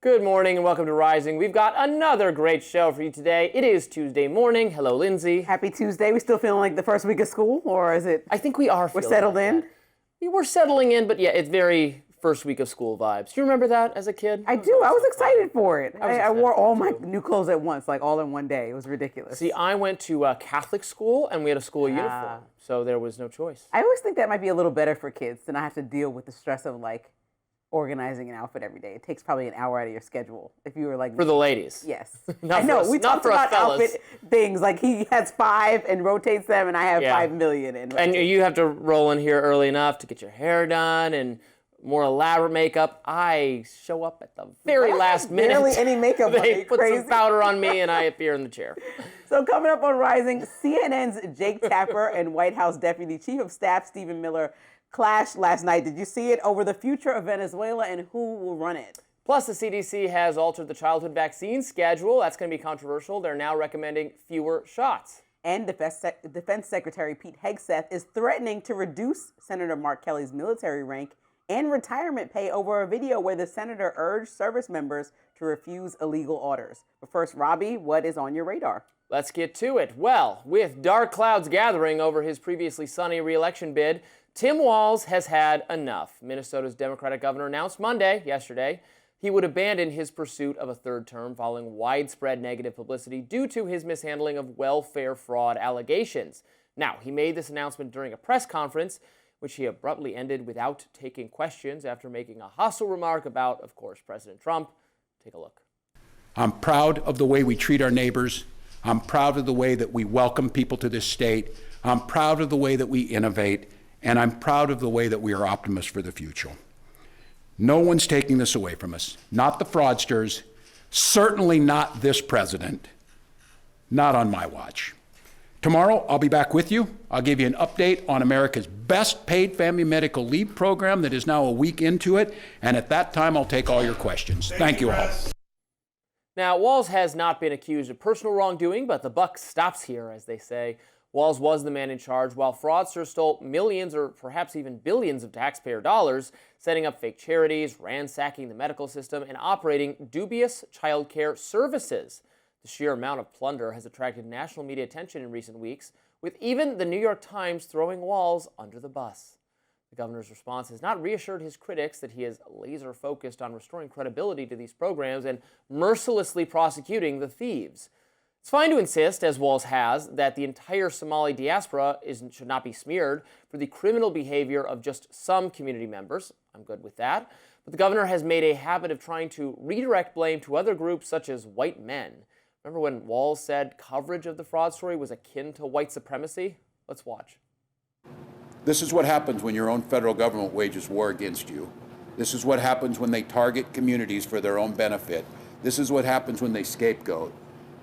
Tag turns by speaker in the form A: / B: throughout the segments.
A: Good morning and welcome to Rising. We've got another great show for you today. It is Tuesday morning. Hello, Lindsay.
B: Happy Tuesday. We still feeling like the first week of school, or is it?
A: I think we are.
B: We're settled
A: like
B: in.
A: We're settling in, but yeah, it's very first week of school vibes. Do you remember that as a kid?
B: I do. I was excited for it.
A: I
B: I wore all my new clothes at once, like all in one day. It was ridiculous.
A: See, I went to a Catholic school and we had a school uniform, so there was no choice.
B: I always think that might be a little better for kids to not have to deal with the stress of like organizing an outfit every day. It takes probably an hour out of your schedule if you were like
A: For the ladies.
B: Yes.
A: Not
B: I know.
A: for us,
B: we
A: not
B: talked
A: for us
B: about
A: fellas.
B: outfit things like he has 5 and rotates them, and I have 5 million
A: And you have to roll in here early enough to get your hair done and more elaborate makeup. I show up at the very last minute.
B: Barely any makeup.
A: They put
B: crazy.
A: some powder on me and I appear in the chair.
B: So coming up on Rising, CNN's Jake Tapper and White House Deputy Chief of Staff Stephen Miller clashed last night. Did you see it? Over the future of Venezuela and who will run it.
A: Plus, the CDC has altered the childhood vaccine schedule. That's going to be controversial. They're now recommending fewer shots.
B: And Defense Secretary Pete Hegseth is threatening to reduce Senator Mark Kelly's military rank and retirement pay over a video where the senator urged service members to refuse illegal orders. But first, Robby, what is on your radar?
A: Let's get to it. Well, with dark clouds gathering over his previously sunny re-election bid, Tim Walz has had enough. Minnesota's Democratic governor announced yesterday, he would abandon his pursuit of a third term following widespread negative publicity due to his mishandling of welfare fraud allegations. Now, he made this announcement during a press conference, which he abruptly ended without taking questions after making a hostile remark about, of course, President Trump. Take a look.
C: I'm proud of the way we treat our neighbors. I'm proud of the way that we welcome people to this state. I'm proud of the way that we innovate. And I'm proud of the way that we are optimists for the future. No one's taking this away from us. Not the fraudsters, certainly not this president, not on my watch. Tomorrow, I'll be back with you. I'll give you an update on America's best paid family medical leave program that is now a week into it. And at that time, I'll take all your questions. Thank you all.
A: Now, Walz has not been accused of personal wrongdoing, but the buck stops here, as they say. Walz was the man in charge while fraudsters stole millions or perhaps even billions of taxpayer dollars, setting up fake charities, ransacking the medical system, and operating dubious child care services. The sheer amount of plunder has attracted national media attention in recent weeks, with even the New York Times throwing Walz under the bus. The governor's response has not reassured his critics that he is laser-focused on restoring credibility to these programs and mercilessly prosecuting the thieves. It's fine to insist, as Walz has, that the entire Somali diaspora should not be smeared for the criminal behavior of just some community members. I'm good with that. But the governor has made a habit of trying to redirect blame to other groups such as white men. Remember when Walz said coverage of the fraud story was akin to white supremacy? Let's watch.
C: This is what happens when your own federal government wages war against you. This is what happens when they target communities for their own benefit. This is what happens when they scapegoat.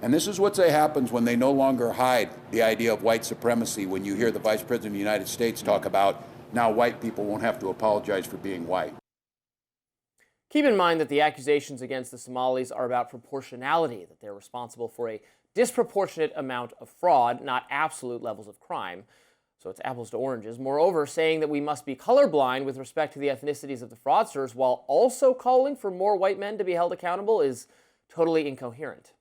C: And this is what happens when they no longer hide the idea of white supremacy when you hear the Vice President of the United States talk about now white people won't have to apologize for being white.
A: Keep in mind that the accusations against the Somalis are about proportionality, that they're responsible for a disproportionate amount of fraud, not absolute levels of crime. So it's apples to oranges. Moreover, saying that we must be colorblind with respect to the ethnicities of the fraudsters while also calling for more white men to be held accountable is totally incoherent.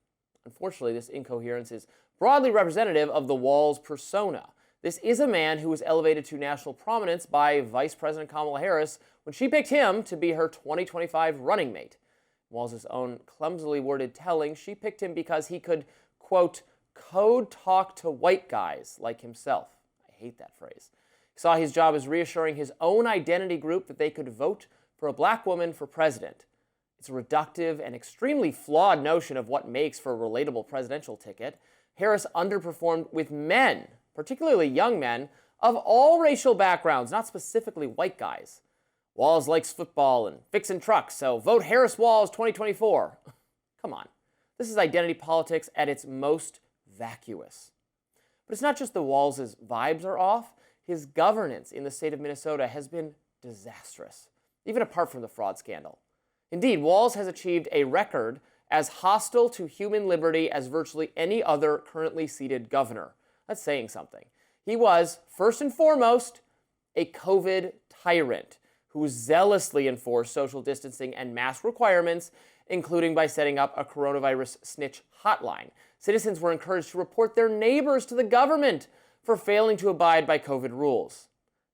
A: Unfortunately, this incoherence is broadly representative of the Walz persona. This is a man who was elevated to national prominence by Vice President Kamala Harris when she picked him to be her 2025 running mate. Walz's own clumsily worded telling, she picked him because he could, quote, code talk to white guys like himself. I hate that phrase. He saw his job as reassuring his own identity group that they could vote for a black woman for president. It's a reductive and extremely flawed notion of what makes for a relatable presidential ticket. Harris underperformed with men, particularly young men, of all racial backgrounds, not specifically white guys. Walz likes football and fixing trucks, so vote Harris Walz 2024. Come on. This is identity politics at its most vacuous. But it's not just the Walz's vibes are off. His governance in the state of Minnesota has been disastrous, even apart from the fraud scandal. Indeed, Walz has achieved a record as hostile to human liberty as virtually any other currently seated governor. That's saying something. He was, first and foremost, a COVID tyrant who zealously enforced social distancing and mask requirements including by setting up a coronavirus snitch hotline. Citizens were encouraged to report their neighbors to the government for failing to abide by COVID rules.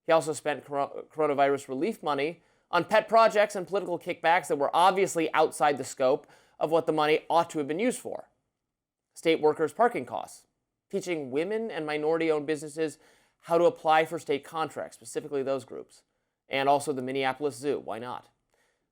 A: He also spent coronavirus relief money on pet projects and political kickbacks that were obviously outside the scope of what the money ought to have been used for. State workers' parking costs, teaching women and minority-owned businesses how to apply for state contracts, specifically those groups, and also the Minneapolis Zoo. Why not?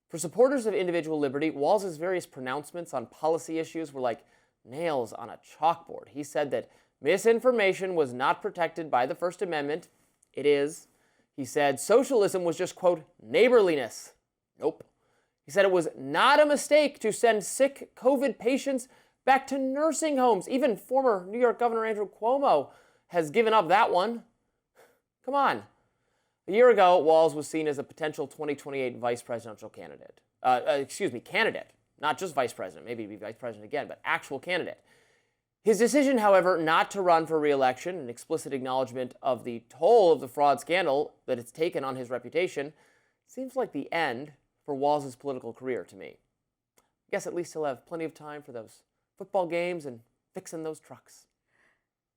A: For supporters of individual liberty, Walz's various pronouncements on policy issues were like nails on a chalkboard. He said that misinformation was not protected by the First Amendment. It is. He said socialism was just, quote, neighborliness. Nope. He said it was not a mistake to send sick COVID patients back to nursing homes. Even former New York Governor Andrew Cuomo has given up that one. Come on. A year ago, Walz was seen as a potential 2028 vice presidential candidate. Candidate. Not just vice president. Maybe he'd be vice president again, but actual candidate. His decision, however, not to run for re-election, an explicit acknowledgement of the toll of the fraud scandal that it's taken on his reputation, seems like the end for Walz's political career to me. I guess at least he'll have plenty of time for those football games and fixing those trucks.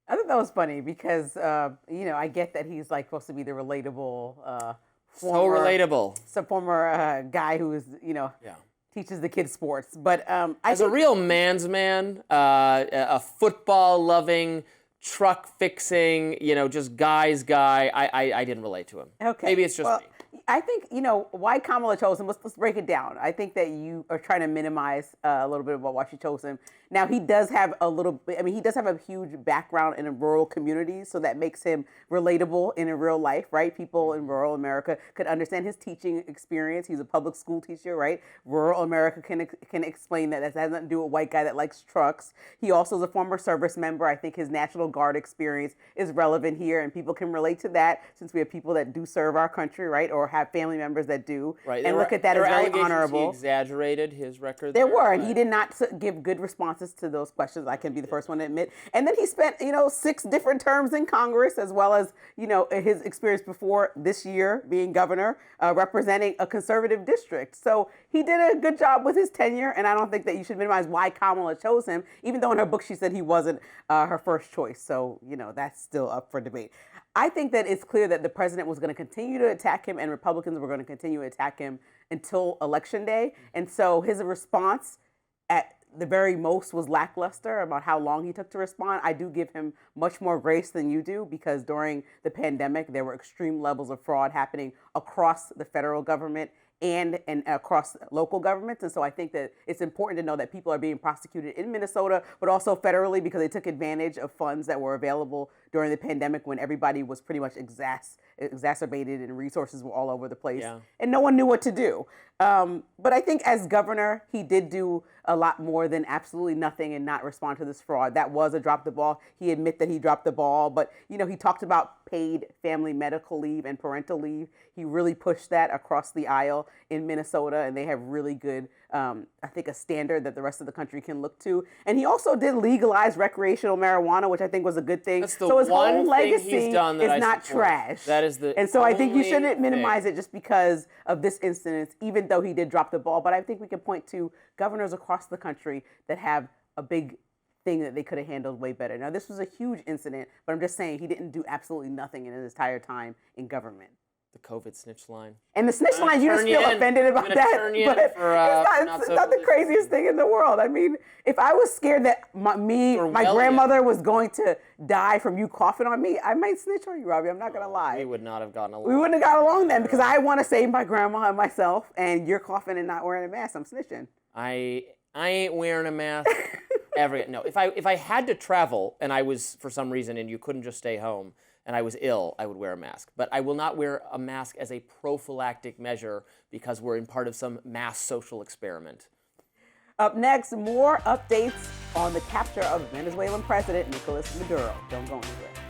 B: I thought that was funny because, I get that he's like supposed to be the relatable, former guy who is, teaches the kids sports. But
A: as a real man's man, a football-loving, truck-fixing, just guy's guy, I didn't relate to him.
B: Okay.
A: Maybe it's just me.
B: I think, why Kamala chose him, let's break it down. I think that you are trying to minimize a little bit about why she chose him. Now, he does have he does have a huge background in a rural community, so that makes him relatable in a real life, right? People in rural America could understand his teaching experience. He's a public school teacher, right? Rural America can explain that. That has nothing to do with a white guy that likes trucks. He also is a former service member. I think his National Guard experience is relevant here, and people can relate to that since we have people that do serve our country, right? Or have family members that do.
A: Right.
B: And look at that as very honorable.
A: He exaggerated his record.
B: There were, and he did not give good responses to those questions. I can be the first one to admit. And then he spent, 6 different terms in Congress, as well as, his experience before this year being governor, representing a conservative district. So he did a good job with his tenure, and I don't think that you should minimize why Kamala chose him, even though in her book she said he wasn't her first choice. So, that's still up for debate. I think that it's clear that the president was going to continue to attack him and Republicans were going to continue to attack him until Election Day. And so his response at the very most was lackluster about how long he took to respond. I do give him much more grace than you do because during the pandemic, there were extreme levels of fraud happening across the federal government and across local governments. And so I think that it's important to know that people are being prosecuted in Minnesota, but also federally because they took advantage of funds that were available during the pandemic when everybody was pretty much exacerbated and resources were all over the place. Yeah. And no one knew what to do. But I think as governor, he did do a lot more than absolutely nothing and not respond to this fraud. That was a drop the ball. He admitted that he dropped the ball, but he talked about paid family medical leave and parental leave. He really pushed that across the aisle in Minnesota, and they have really good, I think, a standard that the rest of the country can look to. And he also did legalize recreational marijuana, which I think was a good thing.
A: So his whole legacy is
B: not trash.
A: That is the
B: And so I think you shouldn't minimize it just because of this incident, even though he did drop the ball. But I think we can point to governors across the country that have a big thing that they could have handled way better. Now, this was a huge incident, but I'm just saying he didn't do absolutely nothing in his entire time in government.
A: The COVID snitch line.
B: And the snitch line, you just feel offended about that. But it's not the craziest thing in the world. I mean, if I was scared that my grandmother was going to die from you coughing on me, I might snitch on you, Robbie. I'm not going to lie.
A: We would not have gotten along.
B: We wouldn't have gotten along then because I want to save my grandma and myself, and you're coughing and not wearing a mask. I'm snitching.
A: I ain't wearing a mask. No, if I had to travel and I was, for some reason, and you couldn't just stay home, and I was ill, I would wear a mask. But I will not wear a mask as a prophylactic measure because we're in part of some mass social experiment.
B: Up next, more updates on the capture of Venezuelan President Nicolas Maduro. Don't go anywhere.